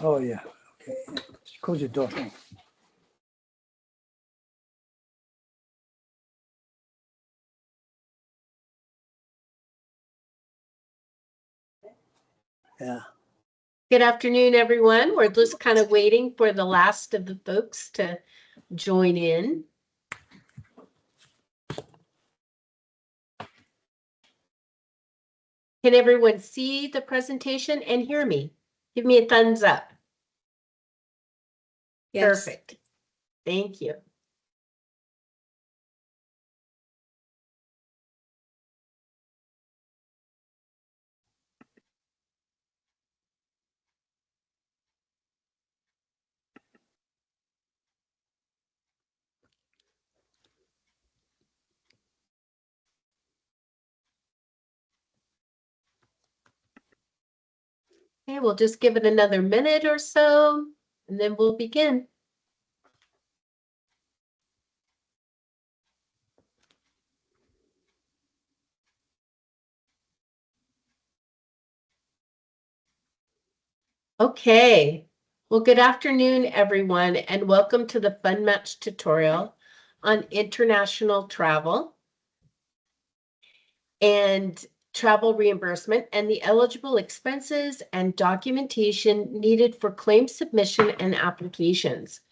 Oh, yeah. Okay. Close your door. Yeah. Good afternoon, everyone. We're just kind of waiting for the last of the folks to join in. Can everyone see the presentation and hear me? Give me a thumbs up. Yes. Perfect. Thank you. Okay, we'll just give it another minute or so, and then we'll begin. Okay. Well, good afternoon, everyone, and welcome to the Fundmatch tutorial on international travel and travel reimbursement and the eligible expenses and documentation needed for claim submission and applications.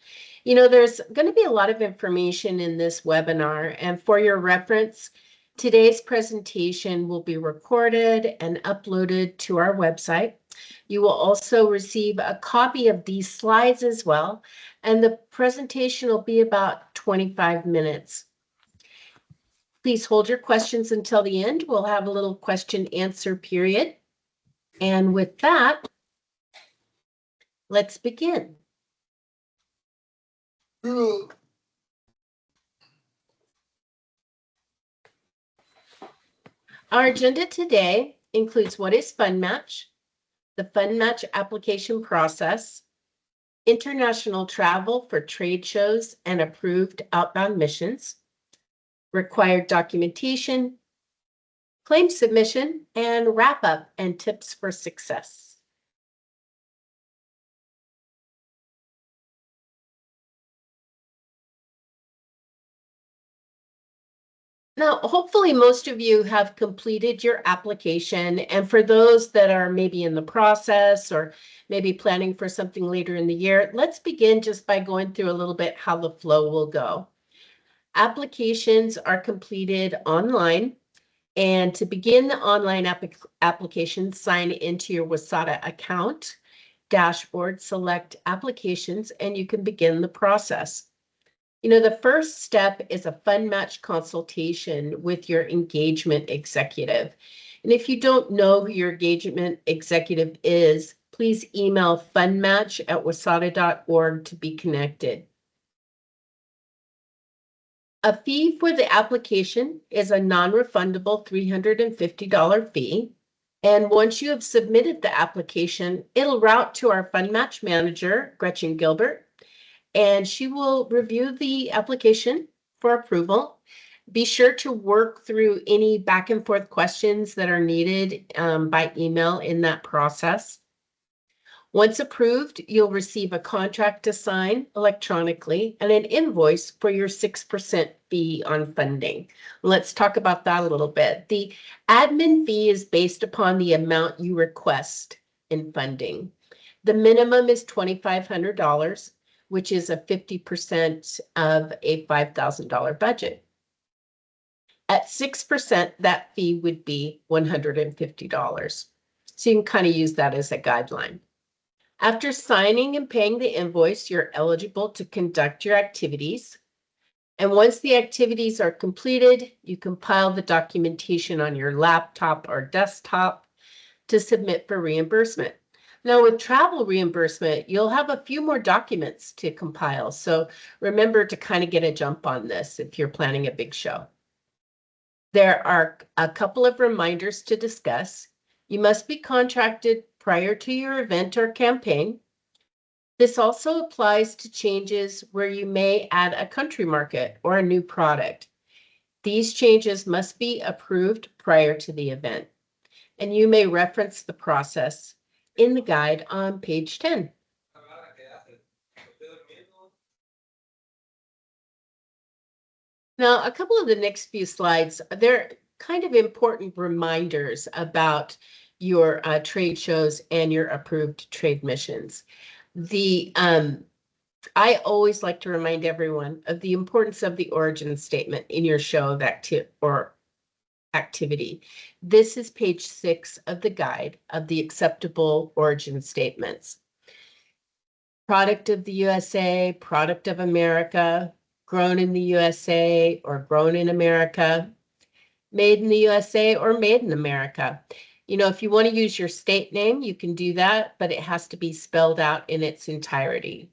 You know, there's going to be a lot of information in this webinar, and for your reference, today's presentation will be recorded and uploaded to our website. You will also receive a copy of these slides as well, and the presentation will be about 25 minutes. Please hold your questions until the end. We'll have a little question answer period. And with that, let's begin. Our agenda today includes what is Fundmatch, the Fundmatch application process, international travel for trade shows and approved outbound missions, required documentation, claim submission, and wrap up and tips for success. Now, hopefully most of you have completed your application, and for those that are maybe in the process or maybe planning for something later in the year, let's begin just by going through a little bit how the flow will go. Applications are completed online, and to begin the online application, sign into your WSATA account, dashboard, select applications, and you can begin the process. You know, the first step is a Fundmatch consultation with your engagement executive. And if you don't know who your engagement executive is, please email fundmatch@wasata.org to be connected. A fee for the application is a non-refundable $350 fee. And once you have submitted the application, it'll route to our Fundmatch manager, Gretchen Gilbert, and she will review the application for approval. Be sure to work through any back and forth questions that are needed by email in that process. Once approved, you'll receive a contract to sign electronically and an invoice for your 6% fee on funding. Let's talk about that a little bit. The admin fee is based upon the amount you request in funding. The minimum is $2,500. Which is a 50% of a $5,000 budget. At 6%, that fee would be $150. So you can kind of use that as a guideline. After signing and paying the invoice, you're eligible to conduct your activities. And once the activities are completed, you compile the documentation on your laptop or desktop to submit for reimbursement. Now, with travel reimbursement, you'll have a few more documents to compile. So remember to kind of get a jump on this if you're planning a big show. There are a couple of reminders to discuss. You must be contracted prior to your event or campaign. This also applies to changes where you may add a country market or a new product. These changes must be approved prior to the event, and you may reference the process in the guide on page 10. Now, a couple of the next few slides, they're kind of important reminders about your trade shows and your approved trade missions. I always like to remind everyone of the importance of the origin statement in your show of activity. This is page 6 of the guide of the acceptable origin statements. Product of the USA, product of America, grown in the USA or grown in America, made in the USA or made in America. You know, if you want to use your state name, you can do that, but it has to be spelled out in its entirety.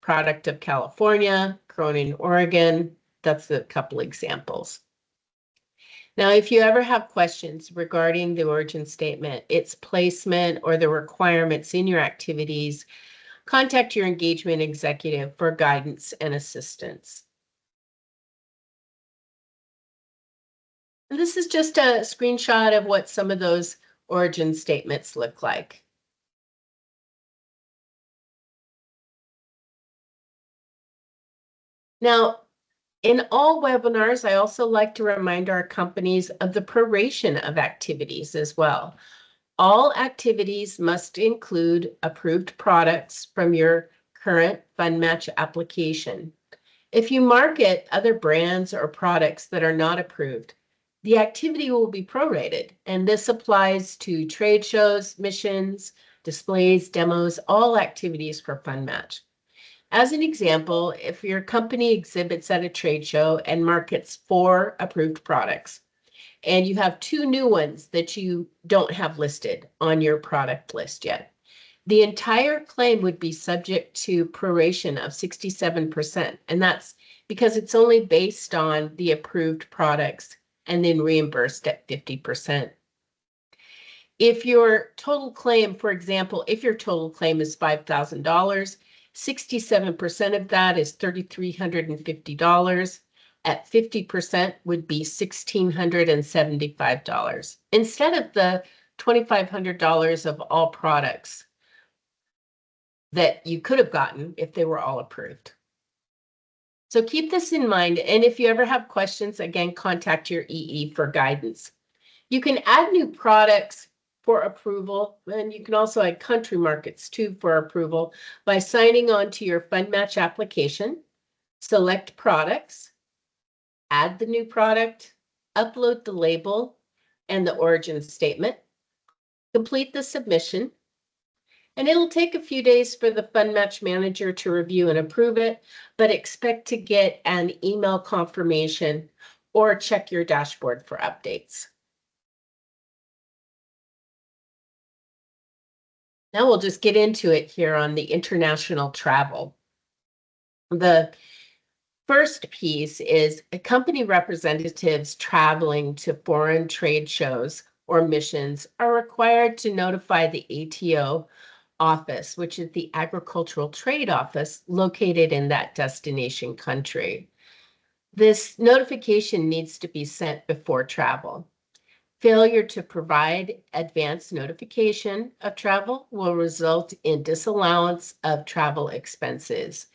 Product of California, grown in Oregon. That's a couple examples. Now, if you ever have questions regarding the origin statement, its placement, or the requirements in your activities, contact your engagement executive for guidance and assistance. And this is just a screenshot of what some of those origin statements look like. Now, in all webinars, I also like to remind our companies of the proration of activities as well. All activities must include approved products from your current Fundmatch application. If you market other brands or products that are not approved, the activity will be prorated, and this applies to trade shows, missions, displays, demos, all activities for Fundmatch. As an example, if your company exhibits at a trade show and markets 4 approved products, and you have 2 new ones that you don't have listed on your product list yet, the entire claim would be subject to proration of 67%, and that's because it's only based on the approved products and then reimbursed at 50%. If your total claim, for example, if your total claim is $5,000, 67% of that is $3,350. At 50% would be $1,675 instead of the $2,500 of all products that you could have gotten if they were all approved. So keep this in mind. And if you ever have questions, again, contact your EE for guidance. You can add new products for approval, and you can also add country markets too for approval by signing on to your Fundmatch application, select products, add the new product, upload the label and the origin statement, complete the submission, and it'll take a few days for the Fundmatch manager to review and approve it, but expect to get an email confirmation or check your dashboard for updates. Now we'll just get into it here on the international travel. The first piece is company representatives traveling to foreign trade shows or missions are required to notify the ATO office, which is the Agricultural Trade Office located in that destination country. This notification needs to be sent before travel. Failure to provide advance notification of travel will result in disallowance of travel expenses.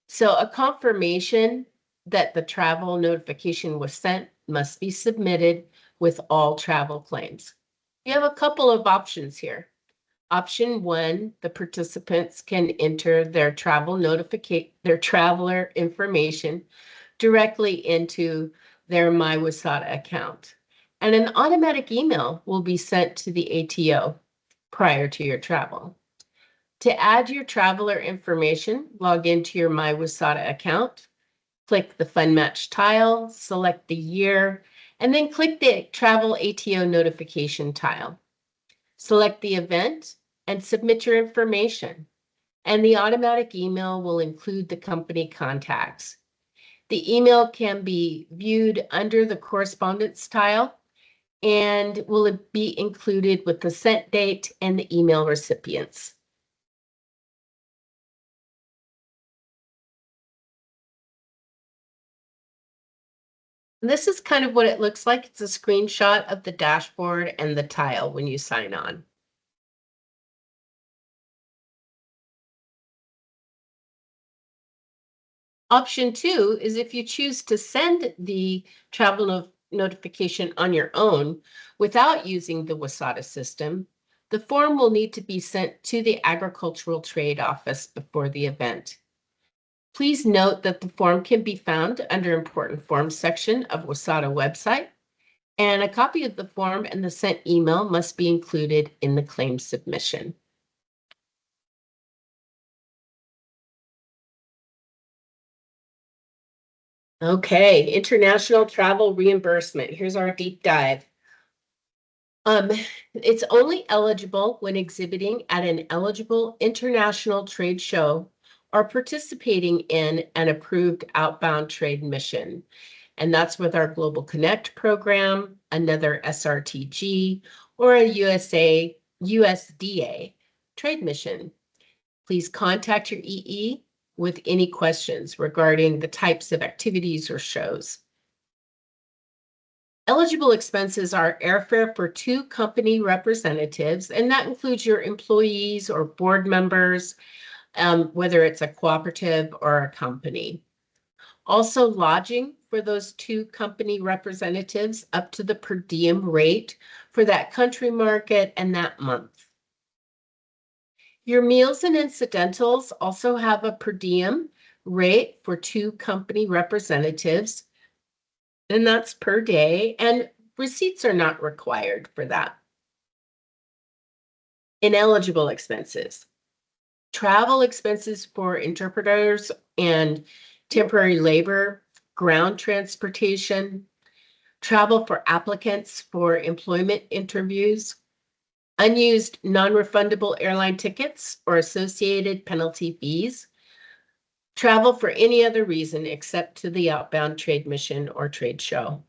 So a confirmation that the travel notification was sent must be submitted with all travel claims. You have a couple of options here. Option 1, the participants can enter their traveler information directly into their MyWasata account, and an automatic email will be sent to the ATO prior to your travel. To add your traveler information, log into your MyWasata account, click the Fundmatch tile, select the year, and then click the Travel ATO notification tile. Select the event and submit your information, and the automatic email will include the company contacts. The email can be viewed under the correspondence tile and will be included with the sent date and the email recipients. This is kind of what it looks like. It's a screenshot of the dashboard and the tile when you sign on. Option 2 is if you choose to send the travel notification on your own without using the WSATA system, the form will need to be sent to the Agricultural Trade Office before the event. Please note that the form can be found under Important Forms section of WSATA website, and a copy of the form and the sent email must be included in the claim submission. Okay, international travel reimbursement. Here's our deep dive. It's only eligible when exhibiting at an eligible international trade show or participating in an approved outbound trade mission. And that's with our Global Connect program, another SRTG, or a USDA trade mission. Please contact your EE with any questions regarding the types of activities or shows. Eligible expenses are airfare for 2 company representatives, and that includes your employees or board members, whether it's a cooperative or a company. Also, lodging for those 2 company representatives up to the per diem rate for that country market and that month. Your meals and incidentals also have a per diem rate for 2 company representatives, and that's per day, and receipts are not required for that. Ineligible expenses. Travel expenses for interpreters and temporary labor, ground transportation, travel for applicants for employment interviews, unused non-refundable airline tickets or associated penalty fees, travel for any other reason except to the outbound trade mission or trade show.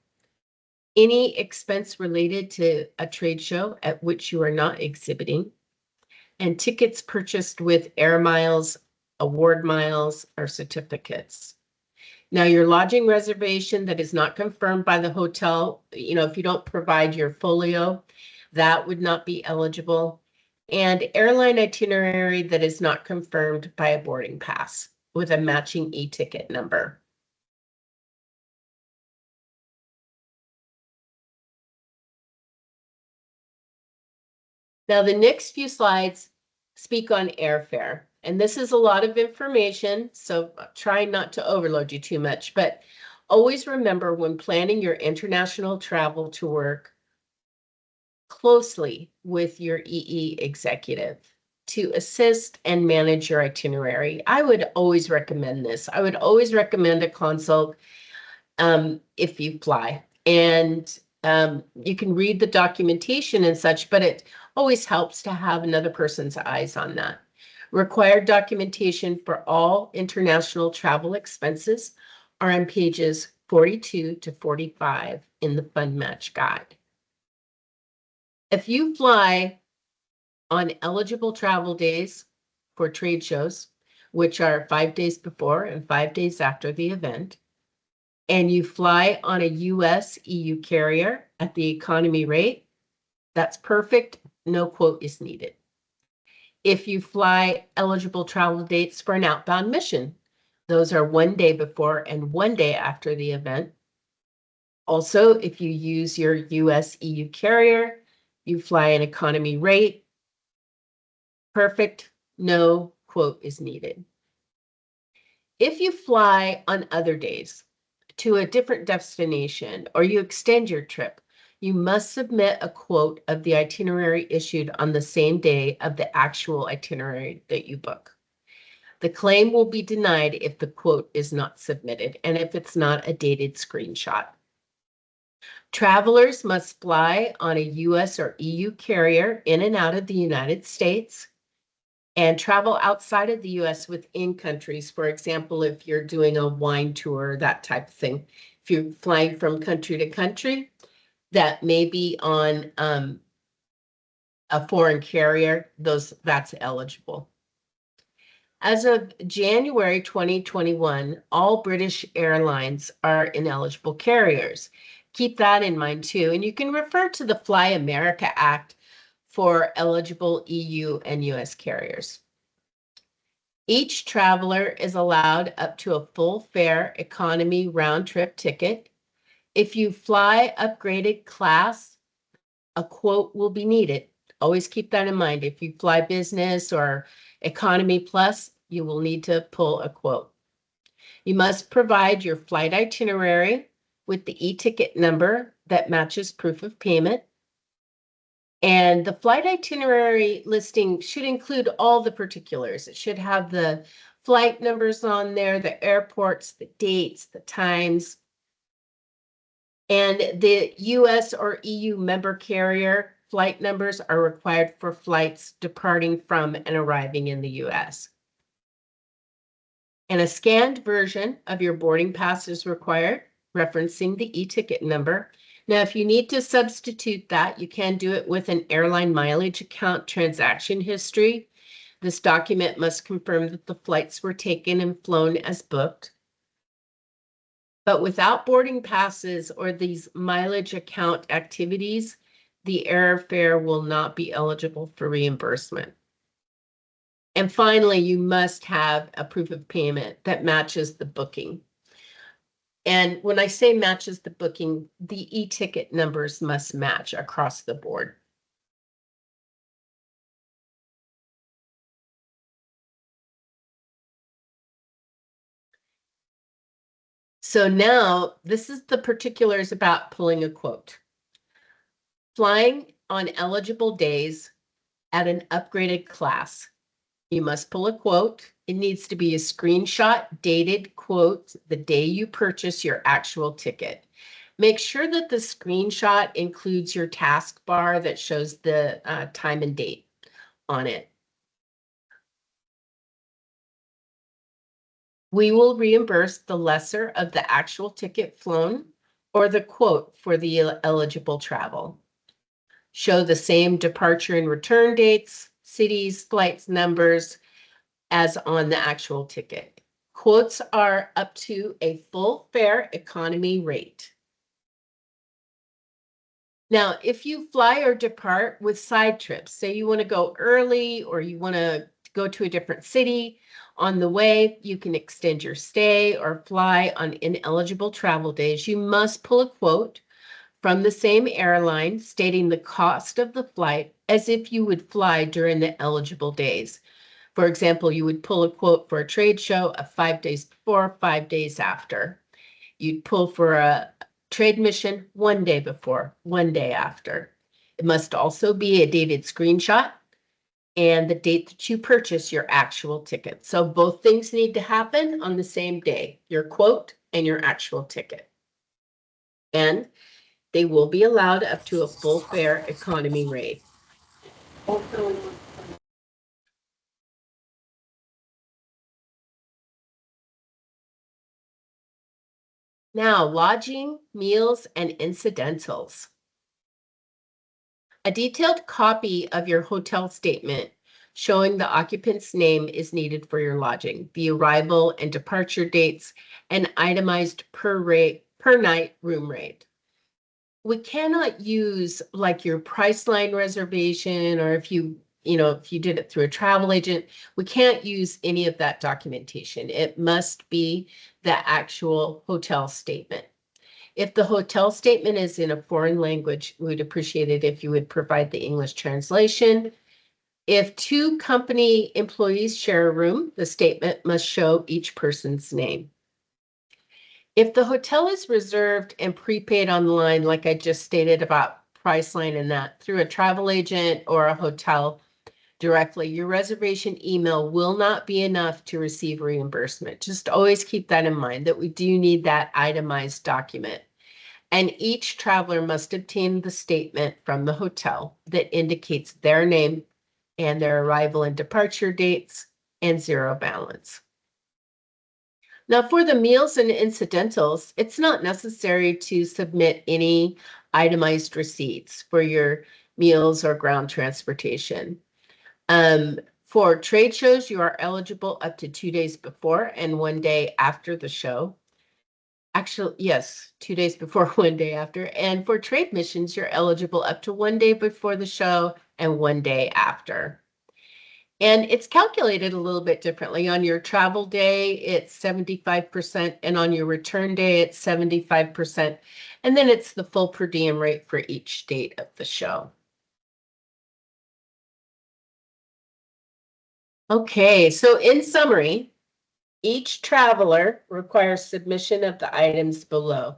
Any expense related to a trade show at which you are not exhibiting, and tickets purchased with air miles, award miles, or certificates. Now, your lodging reservation that is not confirmed by the hotel, if you don't provide your folio, that would not be eligible. And airline itinerary that is not confirmed by a boarding pass with a matching e-ticket number. Now, the next few slides speak on airfare. And this is a lot of information, so try not to overload you too much. But always remember, when planning your international travel, to work closely with your EE executive to assist and manage your itinerary. I would always recommend this. I would always recommend a consult if you fly. And you can read the documentation and such, but it always helps to have another person's eyes on that. Required documentation for all international travel expenses are on pages 42 to 45 in the Fundmatch guide. If you fly on eligible travel days for trade shows, which are 5 days before and 5 days after the event, and you fly on a US EU carrier at the economy rate, that's perfect. No quote is needed. If you fly eligible travel dates for an outbound mission, those are 1 day before and 1 day after the event. Also, if you use your US EU carrier, you fly an economy rate, perfect. No quote is needed. If you fly on other days to a different destination or you extend your trip, you must submit a quote of the itinerary issued on the same day of the actual itinerary that you book. The claim will be denied if the quote is not submitted and if it's not a dated screenshot. Travelers must fly on a US or EU carrier in and out of the United States and travel outside of the US within countries. For example, if you're doing a wine tour, that type of thing. If you're flying from country to country, that may be on a foreign carrier, that's eligible. As of January 2021, all British airlines are ineligible carriers. Keep that in mind too. And you can refer to the Fly America Act for eligible EU and US carriers. Each traveler is allowed up to a full fare economy round trip ticket. If you fly upgraded class, a quote will be needed. Always keep that in mind. If you fly business or economy plus, you will need to pull a quote. You must provide your flight itinerary with the e-ticket number that matches proof of payment. And the flight itinerary listing should include all the particulars. It should have the flight numbers on there, the airports, the dates, the times. And the US or EU member carrier flight numbers are required for flights departing from and arriving in the US. And a scanned version of your boarding pass is required, referencing the e-ticket number. Now, if you need to substitute that, you can do it with an airline mileage account transaction history. This document must confirm that the flights were taken and flown as booked. But without boarding passes or these mileage account activities, the airfare will not be eligible for reimbursement. And finally, you must have a proof of payment that matches the booking. And when I say matches the booking, the e-ticket numbers must match across the board. So now this is the particulars about pulling a quote. Flying on eligible days at an upgraded class. You must pull a quote. It needs to be a screenshot dated quote the day you purchase your actual ticket. Make sure that the screenshot includes your taskbar that shows the time and date on it. We will reimburse the lesser of the actual ticket flown or the quote for the eligible travel. Show the same departure and return dates, cities, flights, numbers as on the actual ticket. Quotes are up to a full fare economy rate. Now, if you fly or depart with side trips, say you want to go early or you want to go to a different city, on the way, you can extend your stay or fly on ineligible travel days. You must pull a quote from the same airline stating the cost of the flight as if you would fly during the eligible days. For example, you would pull a quote for a trade show of 5 days before, 5 days after. You'd pull for a trade mission 1 day before, 1 day after. It must also be a dated screenshot and the date that you purchase your actual ticket. So both things need to happen on the same day, your quote and your actual ticket. And they will be allowed up to a full fare economy rate. Now, lodging, meals, and incidentals. A detailed copy of your hotel statement showing the occupant's name is needed for your lodging, the arrival and departure dates, and itemized per night room rate. We cannot use like your Priceline reservation, or if you did it through a travel agent, we can't use any of that documentation. It must be the actual hotel statement. If the hotel statement is in a foreign language, we'd appreciate it if you would provide the English translation. If 2 company employees share a room, the statement must show each person's name. If the hotel is reserved and prepaid online, like I just stated about Priceline and that, through a travel agent or a hotel directly, your reservation email will not be enough to receive reimbursement. Just always keep that in mind, that we do need that itemized document. And each traveler must obtain the statement from the hotel that indicates their name and their arrival and departure dates and zero balance. Now, for the meals and incidentals, it's not necessary to submit any itemized receipts for your meals or ground transportation. For trade shows, you are eligible up to 2 days before and 1 day after the show. Actually, yes, 2 days before, 1 day after. And for trade missions, you're eligible up to 1 day before the show and 1 day after. And it's calculated a little bit differently. On your travel day, it's 75%, and on your return day, it's 75%. And then it's the full per diem rate for each date of the show. Okay, so in summary, each traveler requires submission of the items below.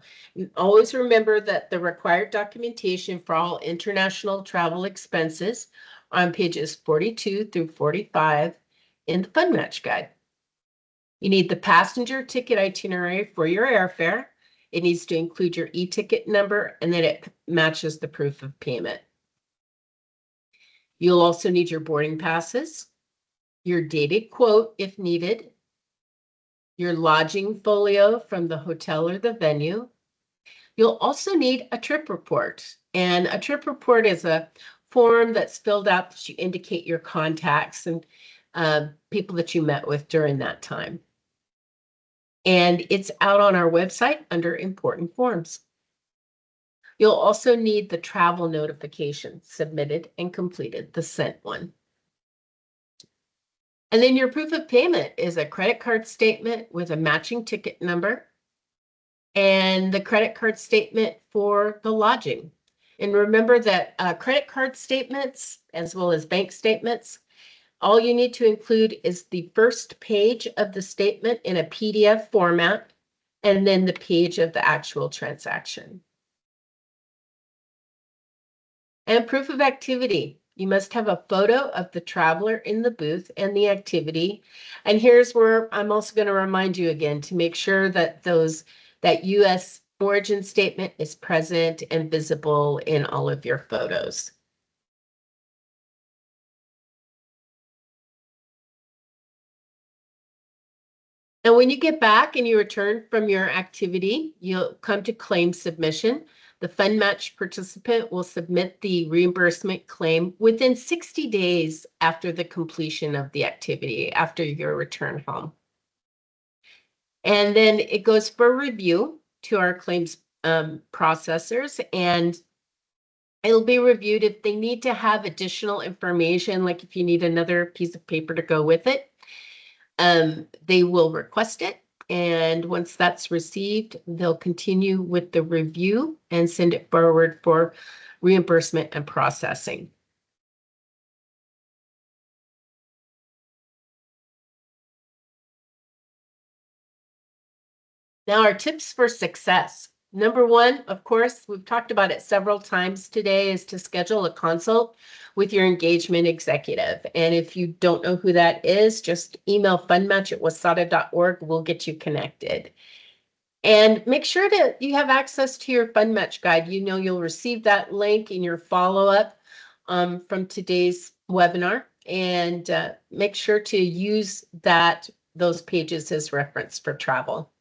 Always remember that the required documentation for all international travel expenses on pages 42 through 45 in the Fundmatch Guide. You need the passenger ticket itinerary for your airfare. It needs to include your e-ticket number, and then it matches the proof of payment. You'll also need your boarding passes, your dated quote if needed, your lodging folio from the hotel or the venue. You'll also need a trip report. And a trip report is a form that's filled out that you indicate your contacts and people that you met with during that time. And it's out on our website under important forms. You'll also need the travel notification submitted and completed, the sent one. And then your proof of payment is a credit card statement with a matching ticket number and the credit card statement for the lodging. And remember that credit card statements, as well as bank statements, all you need to include is the first page of the statement in a PDF format, and then the page of the actual transaction. And proof of activity. You must have a photo of the traveler in the booth and the activity. And here's where I'm also going to remind you again to make sure that that U.S. origin statement is present and visible in all of your photos. Now, when you get back and you return from your activity, you'll come to claim submission. The Fundmatch participant will submit the reimbursement claim within 60 days after the completion of the activity, after your return home. And then it goes for review to our claims processors, and it'll be reviewed if they need to have additional information, like if you need another piece of paper to go with it. They will request it, and once that's received, they'll continue with the review and send it forward for reimbursement and processing. Now, our tips for success. Number one, of course, we've talked about it several times today, is to schedule a consult with your engagement executive. And if you don't know who that is, just email fundmatch@wasada.org. We'll get you connected. And make sure that you have access to your Fundmatch guide. You know you'll receive that link in your follow-up from today's webinar. And make sure to use those pages as reference for travel.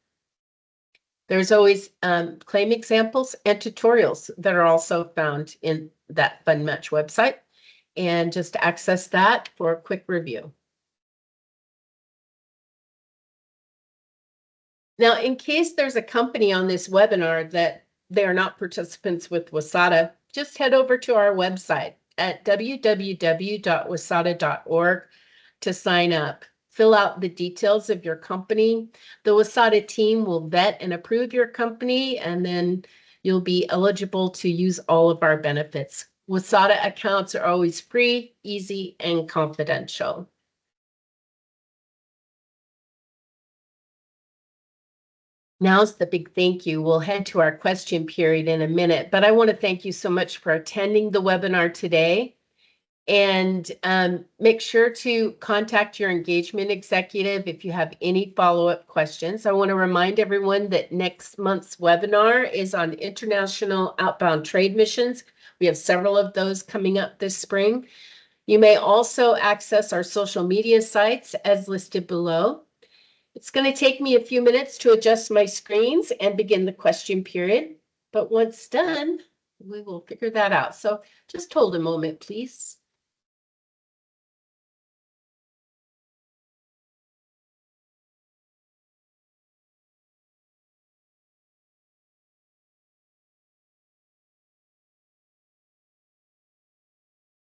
There's always claim examples and tutorials that are also found in that Fundmatch website. And just access that for a quick review. Now, in case there's a company on this webinar that they are not participants with WSADA, just head over to our website at www.wasada.org to sign up. Fill out the details of your company. The WSADA team will vet and approve your company, and then you'll be eligible to use all of our benefits. WSADA accounts are always free, easy, and confidential. Now's the big thank you. We'll head to our question period in a minute, but I want to thank you so much for attending the webinar today. And make sure to contact your engagement executive if you have any follow-up questions. I want to remind everyone that next month's webinar is on international outbound trade missions. We have several of those coming up this spring. You may also access our social media sites as listed below. It's going to take me a few minutes to adjust my screens and begin the question period. But once done, we will figure that out. So just hold a moment, please.